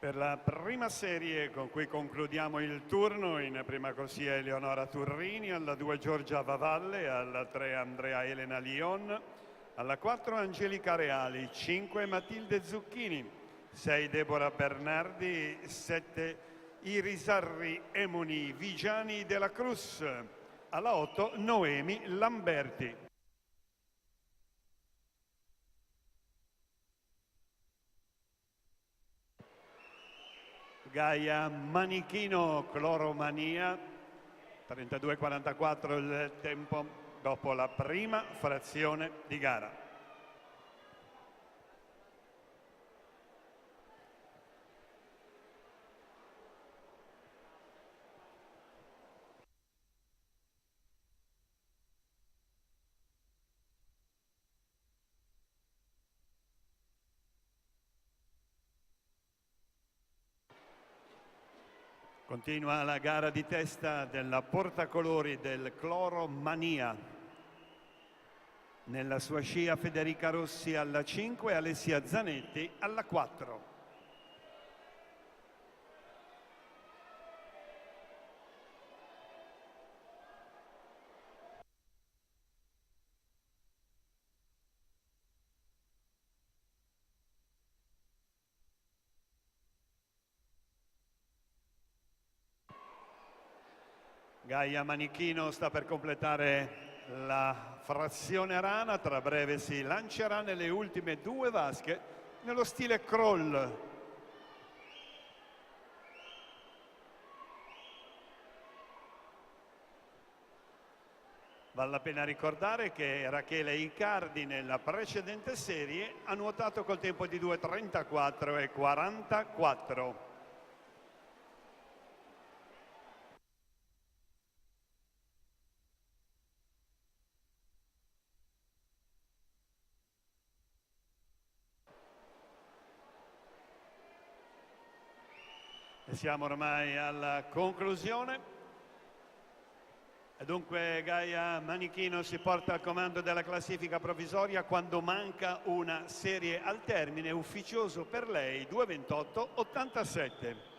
Per la prima serie con cui concludiamo il turno, in prima corsia Eleonora Turrini, alla 2 Giorgia Vavalle, alla 3 Andrea Elena Lion, alla 4 Angelica Reali, 5 Matilde Zucchini, 6 Deborah Bernardi, 7 Irisarri Emoni Vigiani della Cruz, alla 8 Noemi Lamberti. Gaia Manichino Cloromania, 32,44 il tempo dopo la prima frazione di gara. Continua la gara di testa della portacolori del Cloromania. Nella sua scia Federica Rossi alla 5 e Alessia Zanetti alla 4. Gaia Manichino sta per completare la frazione rana, tra breve si lancerà nelle ultime 2 vasche nello stile crawl. Vale la pena ricordare che Rachele Icardi nella precedente serie ha nuotato col tempo di 2:34 e 44. E siamo ormai alla conclusione. E dunque Gaia Manichino si porta al comando della classifica provvisoria quando manca una serie al termine, ufficioso per lei 2:28,87.